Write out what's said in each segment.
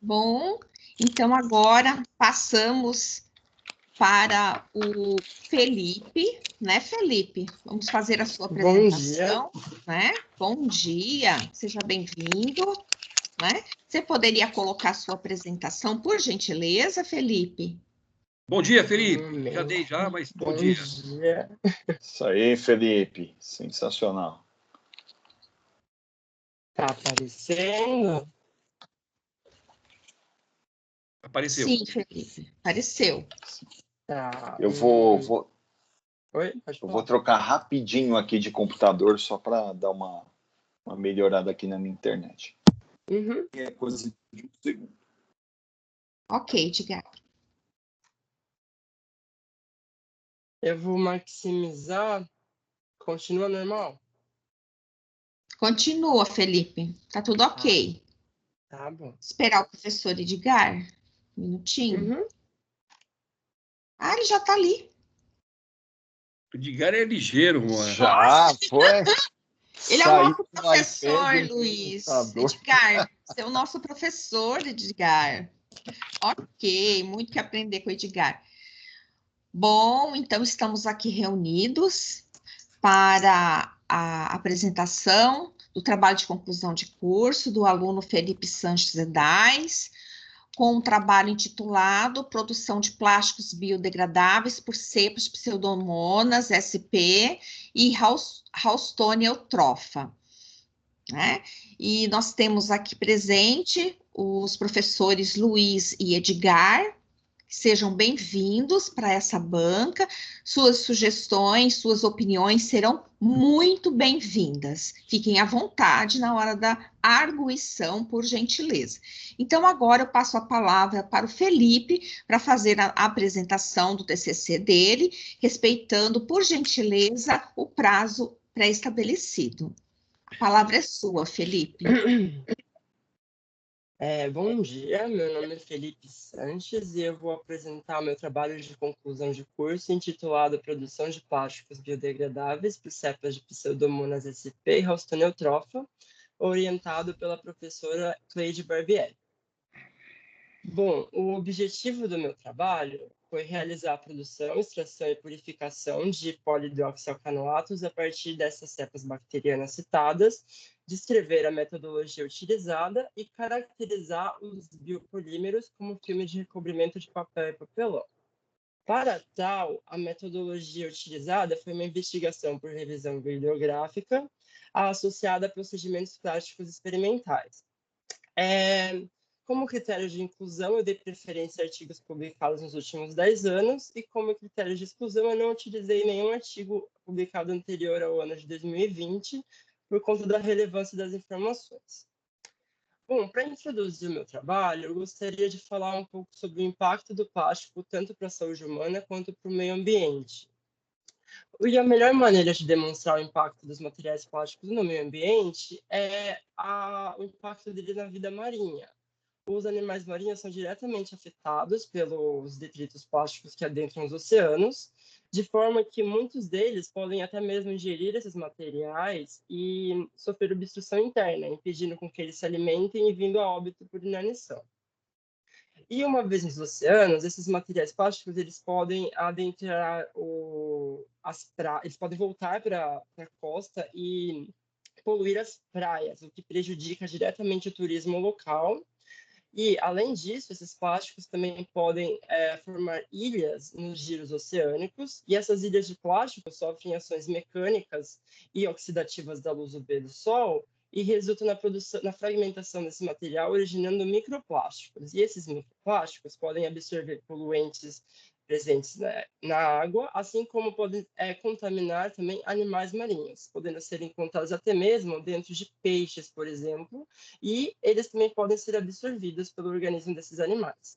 Bom, então agora passamos para o Felipe, né, Felipe? Vamos fazer a sua apresentação, né? Bom dia, seja bem-vindo, né? Você poderia colocar a sua apresentação, por gentileza, Felipe? Bom dia, Felipe. Já dei já, mas bom dia. Isso aí, Felipe. Sensacional. Tá aparecendo? Apareceu. Sim, Felipe, apareceu. Tá. Eu vou Oi? Pode eu falar. vou trocar rapidinho aqui de computador só para dar uma melhorada aqui na minha internet. Uhum. É coisa de um segundo. Ok, Edgar. Eu vou maximizar. Continua normal? Continua, Felipe. Tá tudo ok. Tá bom. Esperar o professor Edgar. Um minutinho. Uhum. Ah, ele já tá ali. O Edgar é ligeiro, mano. Já foi. Ele é o Saiu nosso do professor, iPad, Luiz. computador. Edgar, você é o nosso professor, Edgar. Ok, muito que aprender com o Edgar. Bom, então estamos aqui reunidos para a apresentação do trabalho de conclusão de curso do aluno Felipe Sanches Zedais, com um trabalho intitulado Produção de Plásticos Biodegradáveis por Cepas Pseudomonas SP e Houston eutropha. Né? E nós temos aqui presente os professores Luiz e Edgar. Sejam bem-vindos para essa banca. Suas sugestões, suas opiniões serão muito bem-vindas. Fiquem à vontade na hora da arguição, por gentileza. Então, agora eu passo a palavra para o Felipe para fazer a apresentação do TCC dele, respeitando, por gentileza, o prazo pré-estabelecido. A palavra é sua, Felipe. Bom dia, meu nome é Felipe Sanches e eu vou apresentar meu trabalho de conclusão de curso intitulado Produção de Plásticos Biodegradáveis por Cepas de Pseudomonas SP e Houston eutropha, orientado pela professora Cleide Barbieri. Bom, o objetivo do meu trabalho foi realizar a produção, extração e purificação de polidroxialcanoatos a partir dessas cepas bacterianas citadas, descrever a metodologia utilizada e caracterizar os biopolímeros como filme de recobrimento de papel e papelão. Para tal, a metodologia utilizada foi uma investigação por revisão bibliográfica associada a procedimentos práticos experimentais. Como critério de inclusão, eu dei preferência a artigos publicados nos últimos 10 anos, e como critério de exclusão, eu não utilizei nenhum artigo publicado anterior ao ano de 2020, por conta da relevância das informações. Bom, para introduzir o meu trabalho, eu gostaria de falar um pouco sobre o impacto do plástico, tanto para a saúde humana quanto para o meio ambiente. E a melhor maneira de demonstrar o impacto dos materiais plásticos no meio ambiente é o impacto dele na vida marinha. Os animais marinhos são diretamente afetados pelos detritos plásticos que adentram os oceanos, de forma que muitos deles podem até mesmo ingerir esses materiais e sofrer obstrução interna, impedindo com que eles se alimentem e vindo a óbito por inanição. E uma vez nos oceanos, esses materiais plásticos eles podem adentrar eles podem voltar para a costa e poluir as praias, o que prejudica diretamente o turismo local. E, além disso, esses plásticos também podem formar ilhas nos giros oceânicos, e essas ilhas de plástico sofrem ações mecânicas e oxidativas da luz UV do Sol e resultam na fragmentação desse material, originando microplásticos. E esses microplásticos podem absorver poluentes presentes na água, assim como podem contaminar também animais marinhos, podendo ser encontrados até mesmo dentro de peixes, por exemplo, e eles também podem ser absorvidos pelo organismo desses animais.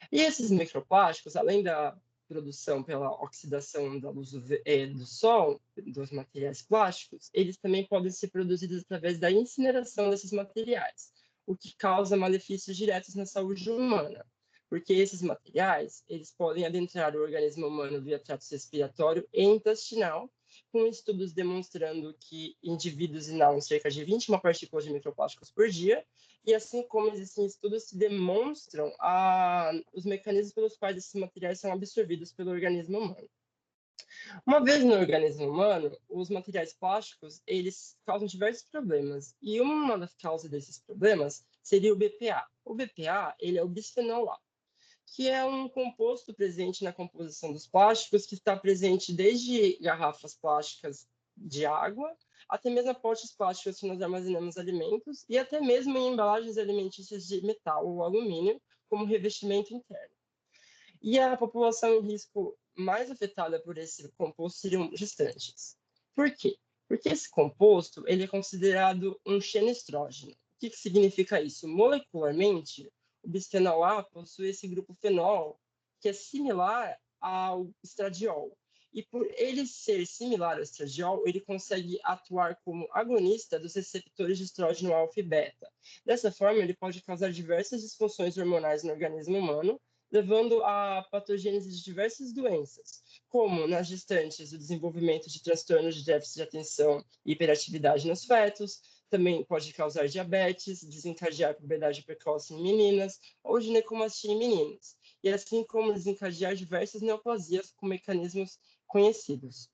E esses microplásticos, além da produção pela oxidação da luz do sol, dos materiais plásticos, eles também podem ser produzidos através da incineração desses materiais, o que causa malefícios diretos na saúde humana, porque esses materiais eles podem adentrar o organismo humano via trato respiratório e intestinal, com estudos demonstrando que indivíduos inalam cerca de 21 partículas de microplásticos por dia, e assim como existem estudos que demonstram os mecanismos pelos quais esses materiais são absorvidos pelo organismo humano. Uma vez no organismo humano, os materiais plásticos, eles causam diversos problemas, e uma das causas desses problemas seria o BPA. O BPA, ele é o bisfenol A, que é um composto presente na composição dos plásticos, que está presente desde garrafas plásticas de água, até mesmo potes plásticos que nós armazenamos alimentos, e até mesmo em embalagens alimentícias de metal ou alumínio, como revestimento interno. E a população em risco mais afetada por esse composto seriam gestantes. Por quê? Porque esse composto ele é considerado um xenoestrógeno. O que significa isso? Molecularmente, o bisfenol A possui esse grupo fenol, que é similar ao estradiol. E por ele ser similar ao estradiol, ele consegue atuar como agonista dos receptores de estrógeno alfa e beta. Dessa forma, ele pode causar diversas disfunções hormonais no organismo humano, levando à patogênese de diversas doenças, como nas gestantes o desenvolvimento de transtornos de déficit de atenção e hiperatividade nos fetos, também pode causar diabetes, desencadear puberdade precoce em meninas ou ginecomastia em meninos, e assim como desencadear diversas neoplasias com mecanismos conhecidos.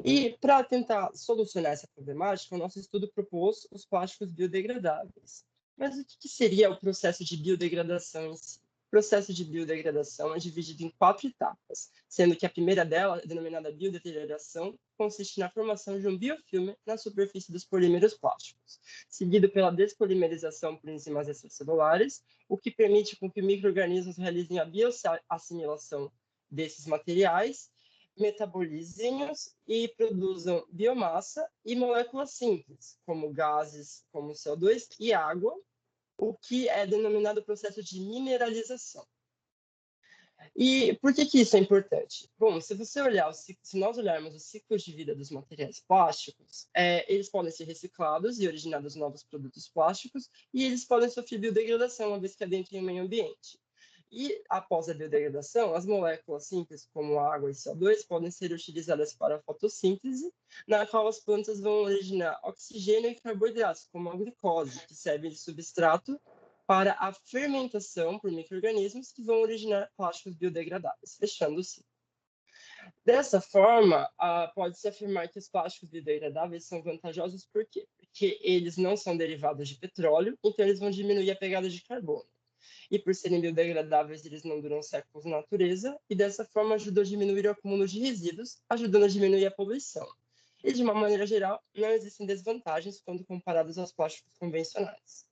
E para tentar solucionar essa problemática, o nosso estudo propôs os plásticos biodegradáveis. Mas o que seria o processo de biodegradação em si? O processo de biodegradação é dividido em 4 etapas, sendo que a primeira dela, denominada biodeterioração, consiste na formação de um biofilme na superfície dos polímeros plásticos, seguido pela despolimerização por enzimas extracelulares, o que permite com que micro-organismos realizem a bioassimilação desses materiais, metabolizem-os e produzam biomassa e moléculas simples, como gases, como CO2 e água, o que é denominado processo de mineralização. E por que isso é importante? Bom, se nós olharmos os ciclos de vida dos materiais plásticos, eles podem ser reciclados e originados novos produtos plásticos, e eles podem sofrer biodegradação, uma vez que adentrem o meio ambiente. E após a biodegradação, as moléculas simples, como água e CO2, podem ser utilizadas para a fotossíntese, na qual as plantas vão originar oxigênio e carboidratos, como a glicose, que serve de substrato para a fermentação por micro-organismos que vão originar plásticos biodegradáveis, fechando o ciclo. Dessa forma, pode-se afirmar que os plásticos biodegradáveis são vantajosos por quê? Porque eles não são derivados de petróleo, então eles vão diminuir a pegada de carbono. E por serem biodegradáveis, eles não duram séculos na natureza, e dessa forma ajudam a diminuir o acúmulo de resíduos, ajudando a diminuir a poluição. E de uma maneira geral, não existem desvantagens quando comparados aos plásticos convencionais.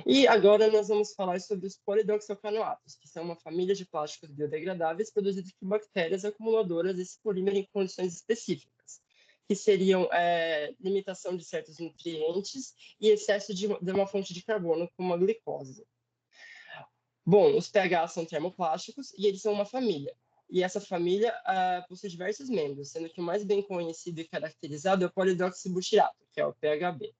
E agora nós vamos falar sobre os polidoxocanoatos, que são uma família de plásticos biodegradáveis produzidos por bactérias acumuladoras desse polímero em condições específicas, que seriam limitação de certos nutrientes e excesso de uma fonte de carbono, como a glicose. Bom, os pH são termoplásticos e eles são uma família. E essa família possui diversos membros, sendo que o mais bem conhecido e caracterizado é o polidoxibutirato, que é o PHB.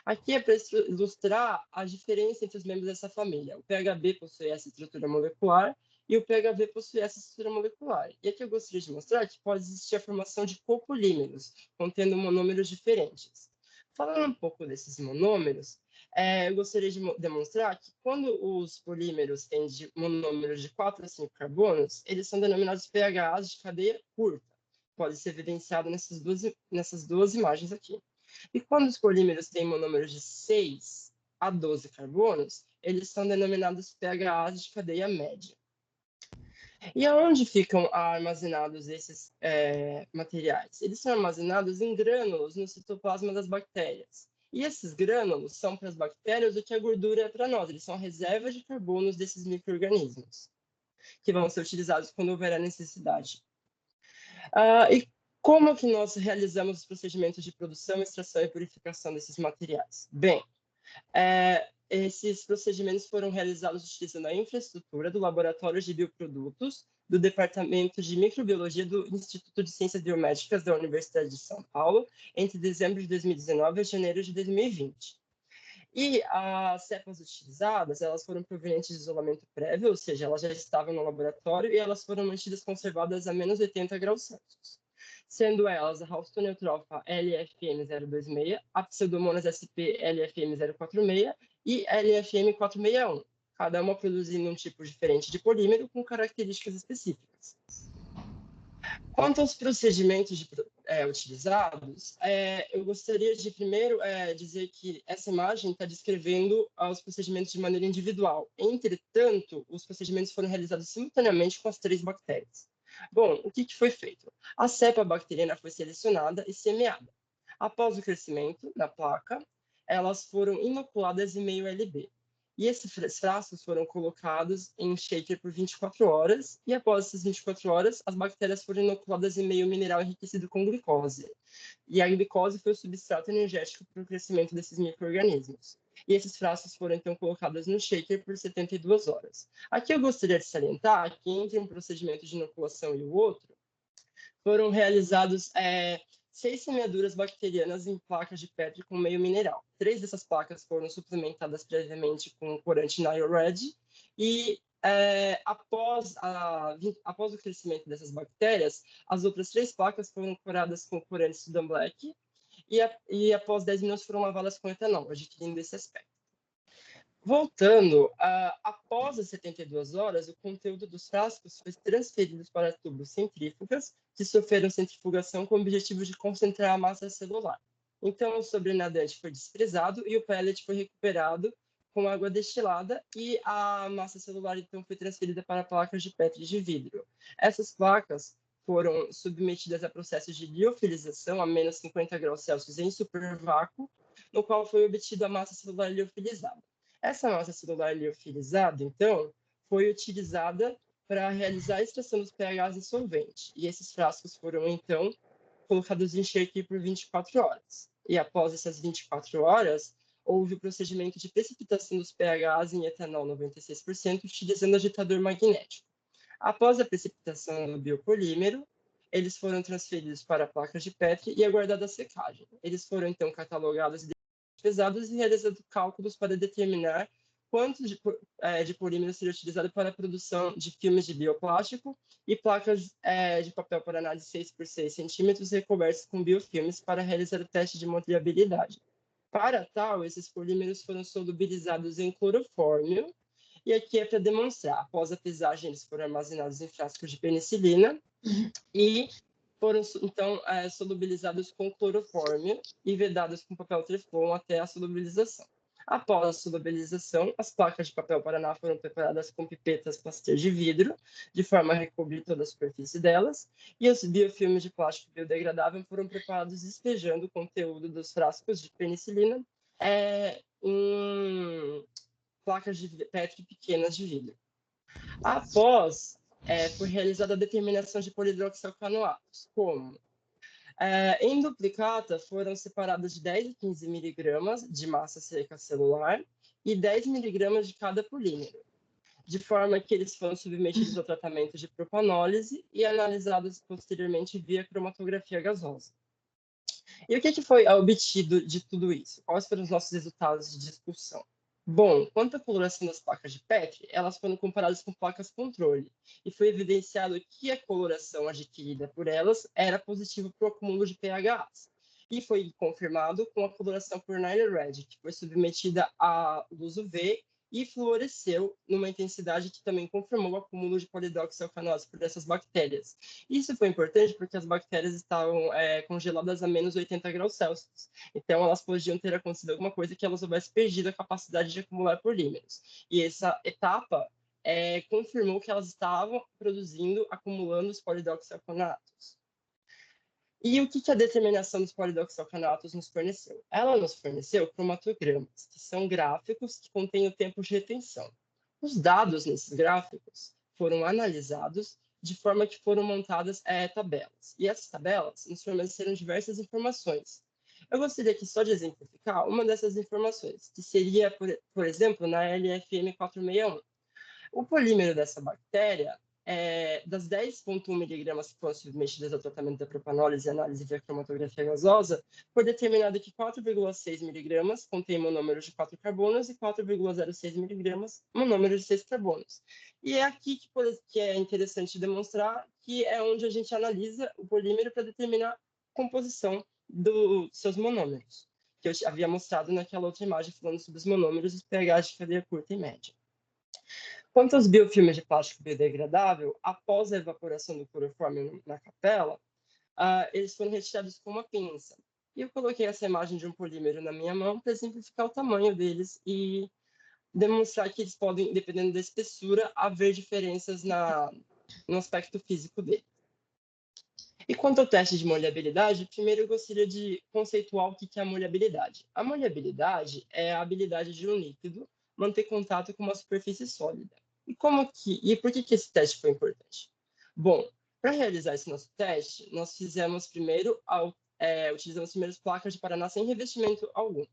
Aqui é para ilustrar a diferença entre os membros dessa família. O PHB possui essa estrutura molecular e o PHV possui essa estrutura molecular. E aqui eu gostaria de mostrar que pode existir a formação de copolímeros, contendo monômeros diferentes. Falando um pouco desses monômeros, eu gostaria de demonstrar que quando os polímeros têm monômeros de 4 a 5 carbonos, eles são denominados PHAs de cadeia curta. Pode ser evidenciado nessas duas imagens aqui. E quando os polímeros têm monômeros de 6 a 12 carbonos, eles são denominados PHAs de cadeia média. E aonde ficam armazenados esses materiais? Eles são armazenados em grânulos no citoplasma das bactérias. E esses grânulos são para as bactérias o que a gordura é para nós. Eles são reservas de carbonos desses micro-organismos, que vão ser utilizados quando houver a necessidade. E como que nós realizamos os procedimentos de produção, extração e purificação desses materiais? Bem, esses procedimentos foram realizados utilizando a infraestrutura do Laboratório de Bioprodutos do Departamento de Microbiologia do Instituto de Ciências Biomédicas da Universidade de São Paulo, entre dezembro de 2019 e janeiro de 2020. E as cepas utilizadas, elas foram provenientes de isolamento prévio, ou seja, elas já estavam no laboratório e elas foram mantidas conservadas a menos 80 graus Celsius. sendo elas a Ralston-Eutropha LFM026, a Pseudomonas sp LFM046 e LFM461, cada uma produzindo um tipo diferente de polímero com características específicas. Quanto aos procedimentos utilizados, eu gostaria de primeiro dizer que essa imagem está descrevendo os procedimentos de maneira individual. Entretanto, os procedimentos foram realizados simultaneamente com as 3 bactérias. Bom, o que foi feito? A cepa bacteriana foi selecionada e semeada. Após o crescimento na placa, elas foram inoculadas em meio LB. E esses frascos foram colocados em shaker por 24 horas, e após essas 24 horas, as bactérias foram inoculadas em meio mineral enriquecido com glicose. E a glicose foi o substrato energético para o crescimento desses micro-organismos. E esses frascos foram, então, colocados no shaker por 72 horas. Aqui eu gostaria de salientar que entre um procedimento de inoculação e o outro, foram realizados 6 semeaduras bacterianas em placas de Petri com meio mineral. 3 dessas placas foram suplementadas previamente com corante Nile Red e após o crescimento dessas bactérias, as outras 3 placas foram curadas com corante Sudan Black e após 10 minutos foram lavadas com etanol, adquirindo esse aspecto. Voltando, após as 72 horas, o conteúdo dos frascos foi transferido para tubos centrífugas, que sofreram centrifugação com o objetivo de concentrar a massa celular. Então, o sobrenadante foi desprezado e o pellet foi recuperado com água destilada e a massa celular, então, foi transferida para placas de Petri de vidro. Essas placas foram submetidas a processos de liofilização a menos 50 graus Celsius em supervácuo, no qual foi obtida a massa celular liofilizada. Essa massa celular liofilizada, então, foi utilizada para realizar a extração dos pHs em solvente. E esses frascos foram, então, colocados em shaker por 24 horas. E após essas 24 horas, houve o procedimento de precipitação dos pHs em etanol 96%, utilizando agitador magnético. Após a precipitação do biopolímero, eles foram transferidos para placas de Petri e aguardada a secagem. Eles foram, então, catalogados pesados e realizando cálculos para determinar quanto de polímero seria utilizado para a produção de filmes de bioplástico e placas de papel para análise 6 por 6 centímetros recobertos com biofilmes para realizar o teste de moldeabilidade. Para tal, esses polímeros foram solubilizados em clorofórmio, e aqui é para demonstrar. Após a pesagem, eles foram armazenados em frascos de penicilina e foram, então, solubilizados com clorofórmio e vedados com papel Teflon até a solubilização. Após a solubilização, as placas de papel Paraná foram preparadas com pipetas Pasteur de vidro, de forma a recobrir toda a superfície delas, e os biofilmes de plástico biodegradável foram preparados despejando o conteúdo dos frascos de penicilina em placas de Petri pequenas de vidro. Após foi realizada a determinação de polidroxalcanoatos, como em duplicata foram separadas de 10 a 15 miligramas de massa seca celular e 10 miligramas de cada polímero, de forma que eles foram submetidos ao tratamento de propanólise e analisados posteriormente via cromatografia gasosa. E o que foi obtido de tudo isso? Quais foram os nossos resultados de discussão? Bom, quanto à coloração das placas de Petri, elas foram comparadas com placas controle, e foi evidenciado que a coloração adquirida por elas era positiva para o acúmulo de pHs. E foi confirmado com a coloração por Nile Red, que foi submetida à luz UV e fluoresceu numa intensidade que também confirmou o acúmulo de polidroxalcanose por essas bactérias. Isso foi importante porque as bactérias estavam congeladas a menos 80 graus Celsius. Então, elas podiam ter acontecido alguma coisa que elas houvessem perdido a capacidade de acumular polímeros. E essa etapa confirmou que elas estavam produzindo, acumulando os polidroxalcanatos. E o que a determinação dos polidroxalcanatos nos forneceu? Ela nos forneceu cromatogramas, que são gráficos que contêm o tempo de retenção. Os dados nesses gráficos foram analisados de forma que foram montadas tabelas. E essas tabelas nos forneceram diversas informações. Eu gostaria aqui só de exemplificar uma dessas informações, que seria, por exemplo, na LFM461. O polímero dessa bactéria das 10,1 miligramas que foram submetidas ao tratamento da propanólise e análise via cromatografia gasosa, foi determinado que 4,6 miligramas contém monômeros de 4 carbonos e 4,06 miligramas monômeros de 6 carbonos. E é aqui que é interessante demonstrar que é onde a gente analisa o polímero para determinar a composição dos seus monômeros, que eu havia mostrado naquela outra imagem falando sobre os monômeros e os pH de cadeia curta e média. Quanto aos biofilmes de plástico biodegradável, após a evaporação do cloroforme na capela, eles foram retirados com uma pinça. E eu coloquei essa imagem de um polímero na minha mão para exemplificar o tamanho deles e demonstrar que eles podem, dependendo da espessura, haver diferenças no aspecto físico dele. E quanto ao teste de molhabilidade, primeiro eu gostaria de conceituar o que é a molhabilidade. A molhabilidade é a habilidade de um líquido manter contato com uma superfície sólida. E por que esse teste foi importante? Bom, para realizar esse nosso teste, nós fizemos utilizamos primeiras placas de Paraná sem revestimento algum.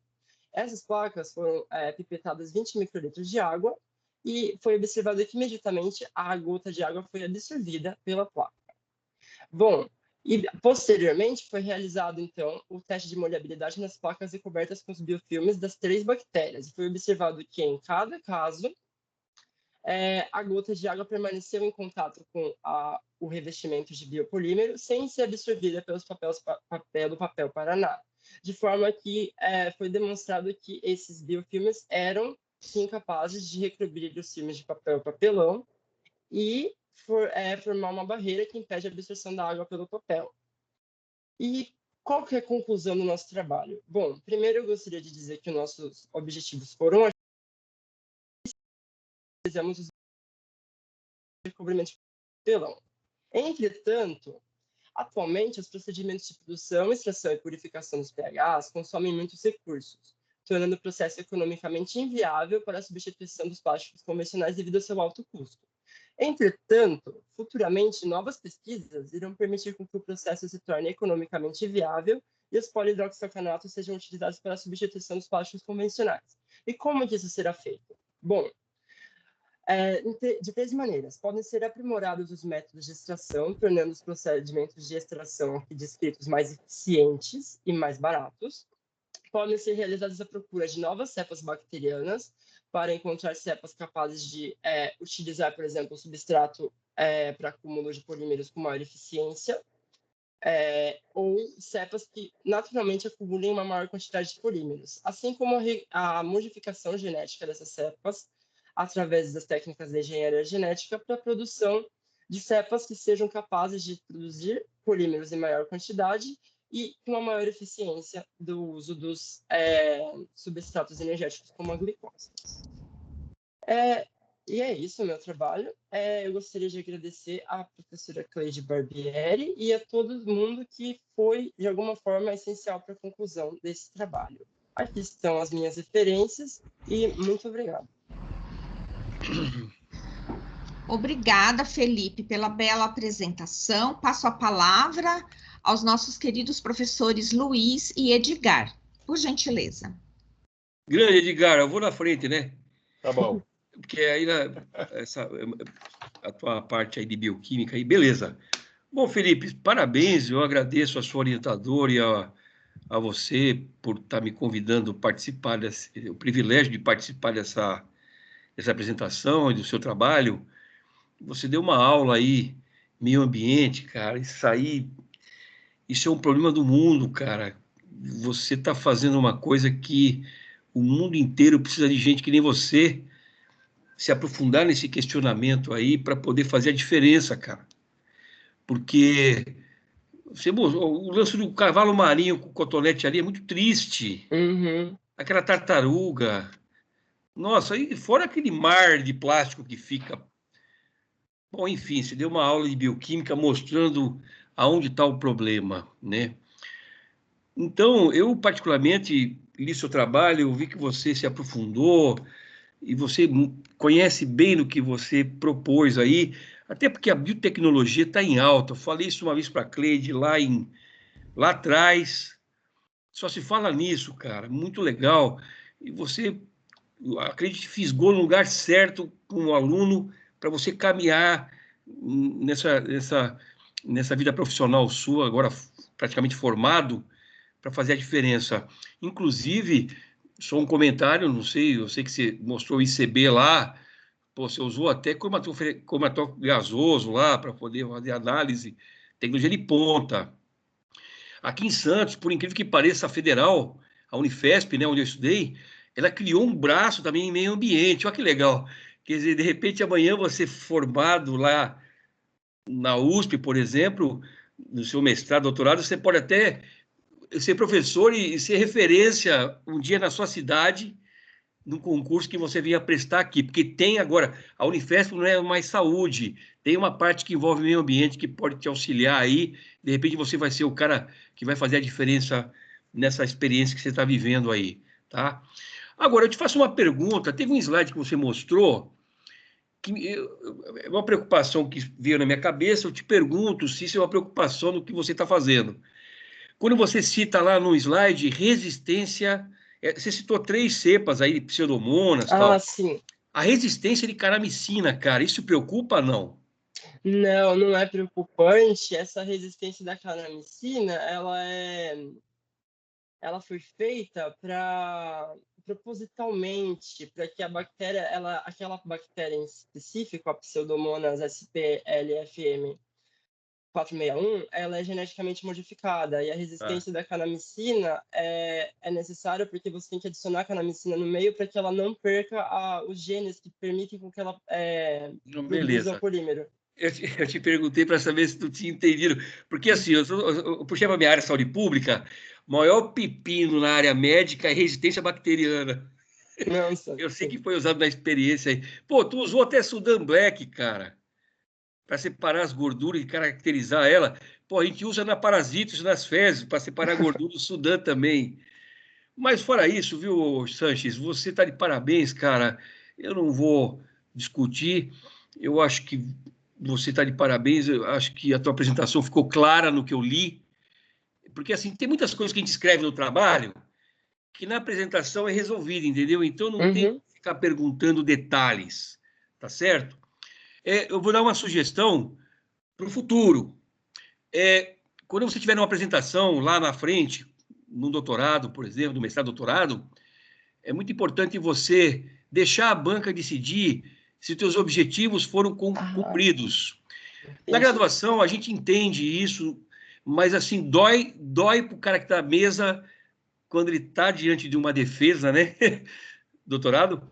Essas placas foram pipetadas 20 microlitros de água e foi observado que imediatamente a gota de água foi absorvida pela placa. Bom, e posteriormente foi realizado, então, o teste de molhabilidade nas placas recobertas com os biofilmes das 3 bactérias. E foi observado que, em cada caso, a gota de água permaneceu em contato com o revestimento de biopolímero sem ser absorvida pelo papel Paraná. De forma que foi demonstrado que esses biofilmes eram, sim, capazes de recobrir os filmes de papelão e formar uma barreira que impede a absorção da água pelo papel. E qual que é a conclusão do nosso trabalho? Bom, primeiro eu gostaria de dizer que os nossos objetivos foram fizemos os recobrimentos de papelão. Entretanto, atualmente, os procedimentos de produção, extração e purificação dos pHs consomem muitos recursos, tornando o processo economicamente inviável para a substituição dos plásticos convencionais devido ao seu alto custo. Entretanto, futuramente, novas pesquisas irão permitir que o processo se torne economicamente viável e os polihidroxalcanatos sejam utilizados para a substituição dos plásticos convencionais. E como que isso será feito? Bom, de 3 maneiras. Podem ser aprimorados os métodos de extração, tornando os procedimentos de extração aqui descritos mais eficientes e mais baratos. Podem ser realizadas a procura de novas cepas bacterianas para encontrar cepas capazes de utilizar, por exemplo, o substrato para acúmulo de polímeros com maior eficiência, ou cepas que naturalmente acumulem uma maior quantidade de polímeros, assim como a modificação genética dessas cepas através das técnicas de engenharia genética para a produção de cepas que sejam capazes de produzir polímeros em maior quantidade e com uma maior eficiência do uso dos substratos energéticos como a glicose. E é isso o meu trabalho. Eu gostaria de agradecer à professora Cleide Barbieri e a todo mundo que foi, de alguma forma, essencial para a conclusão desse trabalho. Aqui estão as minhas referências e muito obrigado. Obrigada, Felipe, pela bela apresentação. Passo a palavra aos nossos queridos professores Luiz e Edgar, por gentileza. Grande, Edgar, eu vou na frente, né? Tá bom. Porque aí a tua parte aí de bioquímica aí, beleza. Bom, Felipe, parabéns, eu agradeço a sua orientadora e a você por estar me convidando a participar o privilégio de participar dessa apresentação e do seu trabalho. Você deu uma aula aí, meio ambiente, cara, isso é um problema do mundo, cara. Você está fazendo uma coisa que o mundo inteiro precisa de gente que nem você se aprofundar nesse questionamento aí para poder fazer a diferença, cara. Porque o lance do cavalo marinho com cotonete ali é muito triste. Uhum. Aquela tartaruga. Nossa, e fora aquele mar de plástico que fica. Bom, enfim, você deu uma aula de bioquímica mostrando aonde está o problema, né? Então, eu particularmente li seu trabalho, eu vi que você se aprofundou e você conhece bem no que você propôs aí, até porque a biotecnologia está em alta. Eu falei isso uma vez para a Cleide lá atrás, só se fala nisso, cara, muito legal. E você, a Cleide fisgou no lugar certo com o aluno para você caminhar nessa vida profissional sua, agora praticamente formado, para fazer a diferença. Inclusive, só um comentário, não sei, eu sei que você mostrou o ICB lá, pô, você usou até cromatógrafo gasoso lá para poder fazer análise, tecnologia de ponta. Aqui em Santos, por incrível que pareça, a Federal, a Unifesp, né, onde eu estudei, ela criou um braço também em meio ambiente. Olha que legal. Quer dizer, de repente, amanhã você formado lá na USP, por exemplo, no seu mestrado, doutorado, você pode até ser professor e ser referência um dia na sua cidade, num concurso que você venha prestar aqui, porque tem agora, a Unifesp não é mais saúde, tem uma parte que envolve meio ambiente que pode te auxiliar aí, de repente você vai ser o cara que vai fazer a diferença nessa experiência que você está vivendo aí, tá? Agora, eu te faço uma pergunta, teve um slide que você mostrou, é uma preocupação que veio na minha cabeça, eu te pergunto se isso é uma preocupação no que você está fazendo. Quando você cita lá no slide resistência, você citou 3 cepas aí, pseudomonas, tal. Sim. A resistência de caramicina, cara, isso preocupa ou não? Não, não é preocupante. Essa resistência da caramicina, ela foi feita propositalmente para que a bactéria, aquela bactéria em específico, a Pseudomonas SPLFM 461, ela é geneticamente modificada, e a resistência da canamicina é necessária porque você tem que adicionar a canamicina no meio para que ela não perca os genes que permitem com que ela produza o polímero. Eu te perguntei para saber se tu tinha entendido, porque assim, eu puxei para a minha área de saúde pública, o maior pepino na área médica é resistência bacteriana. Nossa, eu sei que foi usado na experiência aí. Pô, tu usou até Sudan Black, cara, para separar as gorduras e caracterizar ela. Pô, a gente usa na parasitos e nas fezes para separar a gordura do Sudan também. Mas fora isso, viu, Sanches, você está de parabéns, cara. Eu não vou discutir. Eu acho que você está de parabéns. Eu acho que a tua apresentação ficou clara no que eu li. Porque, assim, tem muitas coisas que a gente escreve no trabalho que na apresentação é resolvida, entendeu? Então, não tem que ficar perguntando detalhes, tá certo? Eu vou dar uma sugestão para o futuro. Quando você tiver uma apresentação lá na frente, no doutorado, por exemplo, no mestrado, doutorado, é muito importante você deixar a banca decidir se os seus objetivos foram cumpridos. Na graduação, a gente entende isso, mas assim, dói para o cara que está à mesa quando ele está diante de uma defesa, né? Doutorado,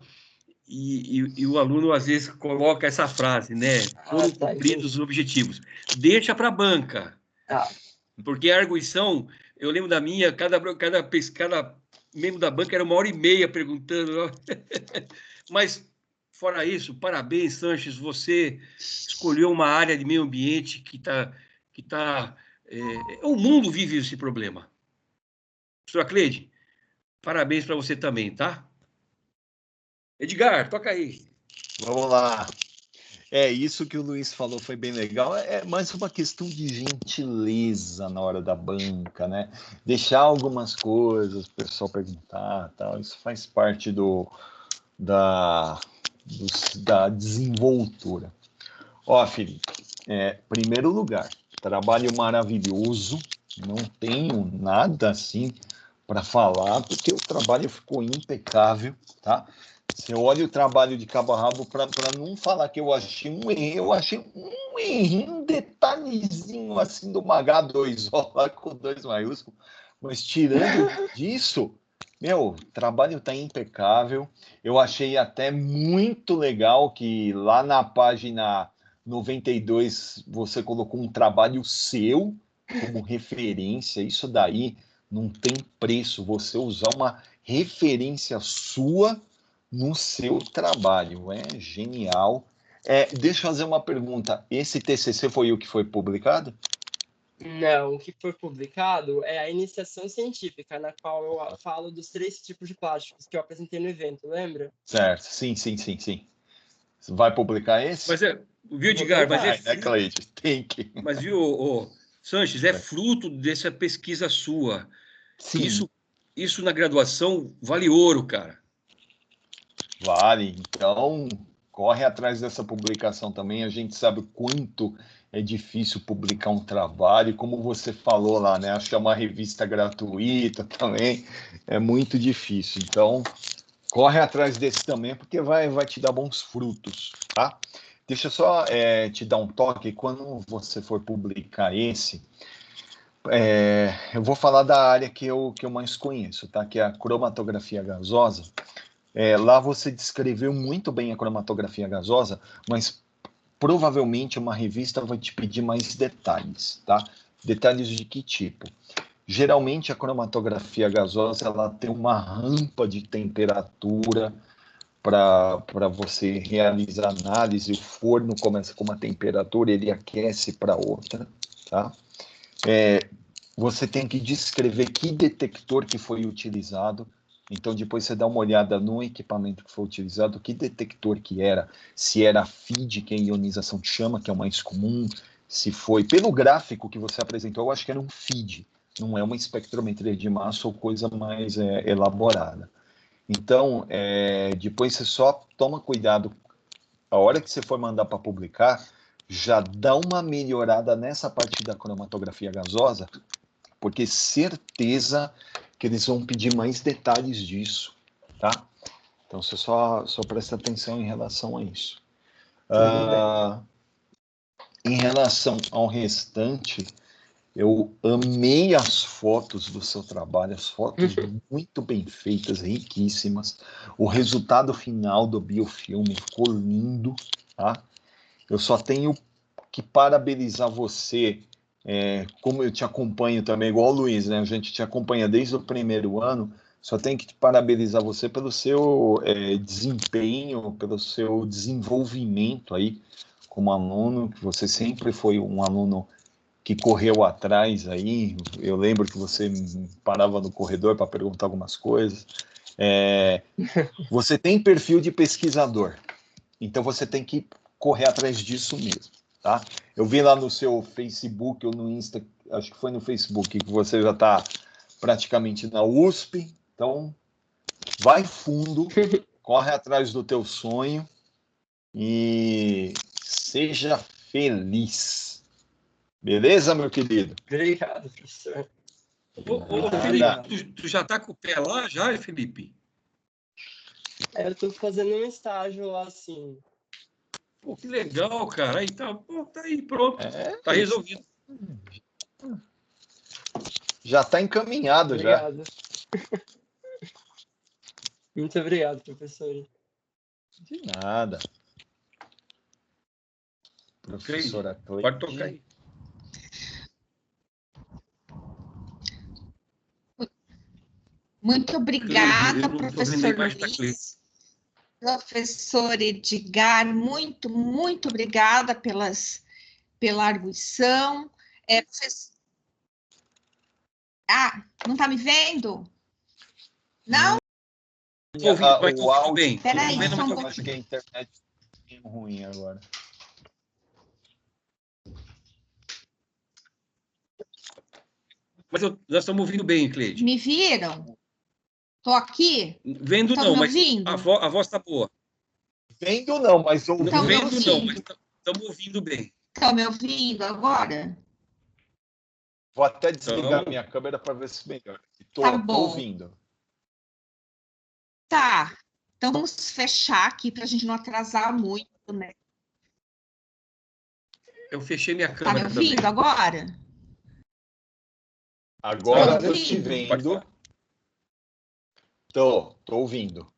e o aluno às vezes coloca essa frase, né? Foram cumpridos os objetivos. Deixa para a banca. Porque a arguição, eu lembro da minha, cada membro da banca era 1h30 perguntando. Mas, fora isso, parabéns, Sanches, você escolheu uma área de meio ambiente o mundo vive esse problema. Professora Cleide, parabéns para você também, tá? Edgar, toca aí. Vamos lá. Isso que o Luiz falou foi bem legal. É mais uma questão de gentileza na hora da banca, né? Deixar algumas coisas, o pessoal perguntar, tal. Isso faz parte da desenvoltura. Felipe, primeiro lugar, trabalho maravilhoso. Não tenho nada assim para falar, porque o trabalho ficou impecável, tá? Você olha o trabalho de cabo a rabo, para não falar que eu achei um erro, eu achei um errinho, um detalhezinho assim do H2O lá com 2 maiúsculos, mas tirando disso, o trabalho está impecável. Eu achei até muito legal que lá na página 92 você colocou um trabalho seu como referência. Isso daí não tem preço, você usar uma referência sua no seu trabalho, é genial. Deixa eu fazer uma pergunta, esse TCC foi o que foi publicado? Não, o que foi publicado é a iniciação científica, na qual eu falo dos 3 tipos de plásticos que eu apresentei no evento, lembra? Certo, sim. Vai publicar esse? Mas viu, Edgar? Cleide, tem que. Mas viu, Sanches, é fruto dessa pesquisa sua. Sim. Isso na graduação vale ouro, cara. Vale, então corre atrás dessa publicação também. A gente sabe o quanto é difícil publicar um trabalho, como você falou lá, né? Achar uma revista gratuita também é muito difícil. Então, corre atrás desse também, porque vai te dar bons frutos, tá? Deixa eu só te dar um toque. Quando você for publicar esse, eu vou falar da área que eu mais conheço, tá? Que é a cromatografia gasosa. Lá você descreveu muito bem a cromatografia gasosa, mas provavelmente uma revista vai te pedir mais detalhes, tá? Detalhes de que tipo? Geralmente a cromatografia gasosa ela tem uma rampa de temperatura para você realizar análise. O forno começa com uma temperatura, ele aquece para outra, tá? Você tem que descrever que detector que foi utilizado. Então, depois você dá uma olhada no equipamento que foi utilizado, que detector que era, se era FID, que é ionização de chama, que é o mais comum, se foi... Pelo gráfico que você apresentou, eu acho que era um FID, não é uma espectrometria de massa ou coisa mais elaborada. Então, depois você só toma cuidado, a hora que você for mandar para publicar, já dá uma melhorada nessa parte da cromatografia gasosa, porque certeza que eles vão pedir mais detalhes disso, tá? Então, você só presta atenção em relação a isso. Em relação ao restante, eu amei as fotos do seu trabalho, as fotos muito bem feitas, riquíssimas. O resultado final do biofilme ficou lindo, tá? Eu só tenho que parabenizar você, como eu te acompanho também, igual o Luiz, né? A gente te acompanha desde o primeiro ano, só tenho que te parabenizar você pelo seu desempenho, pelo seu desenvolvimento aí como aluno, que você sempre foi um aluno que correu atrás aí. Eu lembro que você parava no corredor para perguntar algumas coisas. Você tem perfil de pesquisador, então você tem que correr atrás disso mesmo, tá? Eu vi lá no seu Facebook ou no Insta, acho que foi no Facebook, que você já está praticamente na USP, então vai fundo, corre atrás do teu sonho e seja feliz. Beleza, meu querido? Obrigado, professor. Ô, Felipe, tu já está com o pé lá já, Felipe? Eu estou fazendo um estágio lá, assim. Pô, que legal, cara. Aí tá aí, pronto. Tá resolvido. Já está encaminhado. Obrigado. Já. Muito obrigado, professor. De nada. Professora Cleide. Pode tocar aí. Muito obrigada, professor Luiz. Professor Edgar, muito, muito obrigada pela arguição. Não está me vendo? Não? Vai tudo bem. Peraí, eu acho que a internet é ruim agora. Mas nós estamos ouvindo bem, Cleide. Me viram? Estou aqui? Vendo Estão não, me mas ouvindo? a voz está boa. Vendo não, mas ouvindo. Não, vendo não, mas estamos ouvindo bem. Estão me ouvindo agora? Vou até desligar minha câmera para ver se melhora. Tô ouvindo. Tá. Então vamos fechar aqui para a gente não atrasar muito, né? Eu fechei minha câmera. Tá me ouvindo agora? Agora estou te vendo. Tô ouvindo.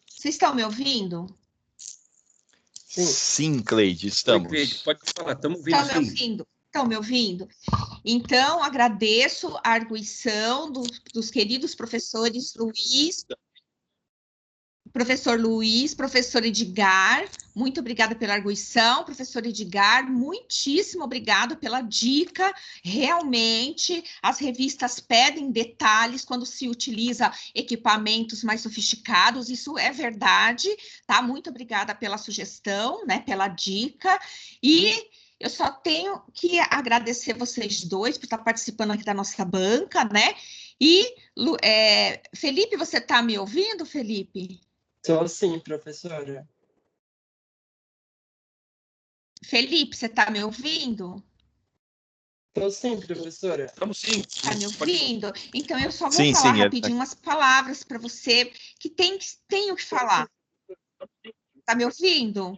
Vocês estão me ouvindo? Sim, Cleide, estamos. Oi, Cleide, pode falar, estamos ouvindo. Estão me ouvindo? Então, agradeço a arguição dos queridos professores professor Luiz, professor Edgar, muito obrigada pela arguição, professor Edgar, muitíssimo obrigado pela dica. Realmente, as revistas pedem detalhes quando se utiliza equipamentos mais sofisticados, isso é verdade, tá? Muito obrigada pela sugestão, né, pela dica, e eu só tenho que agradecer vocês dois por estar participando aqui da nossa banca, né? E, Felipe, você está me ouvindo, Felipe? Estou sim, professora. Felipe, você está me ouvindo? Estou sim, professora. Estamos sim. Está me ouvindo? Então, eu só vou Sim, falar sim, rapidinho umas palavras para você que tenho que falar. Está me ouvindo?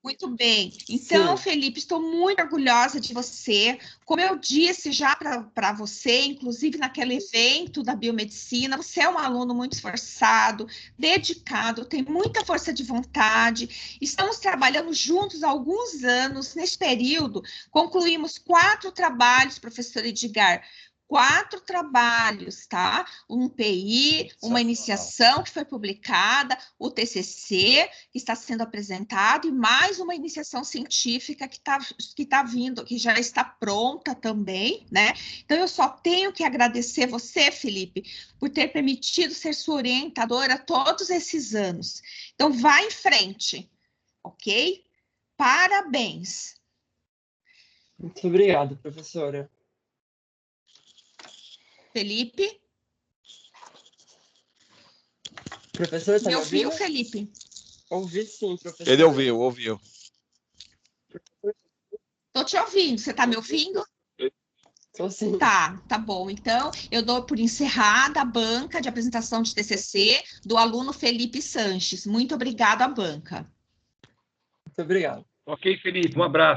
Muito bem. Então, Sim. Felipe, estou muito orgulhosa de você. Como eu disse já para você, inclusive naquele evento da biomedicina, você é um aluno muito esforçado, dedicado, tem muita força de vontade. Estamos trabalhando juntos há alguns anos. Neste período, concluímos 4 trabalhos, professor Edgar. 4 trabalhos, tá? Um PI, uma iniciação que foi publicada, o TCC, que está sendo apresentado, e mais uma iniciação científica que tá vindo, que já está pronta também, né? Então, eu só tenho que agradecer você, Felipe, por ter permitido ser sua orientadora todos esses anos. Então, vá em frente, ok? Parabéns. Muito obrigado, professora. Felipe? Professora, está Me me ouviu, ouvindo? Felipe? Ouvi sim, professora. Ele ouviu. Estou te ouvindo. Você está me ouvindo? Estou sim. Tá bom. Então, eu dou por encerrada a banca de apresentação de TCC do aluno Felipe Sanches. Muito obrigada, banca. Muito obrigado. Ok, Felipe, um abraço.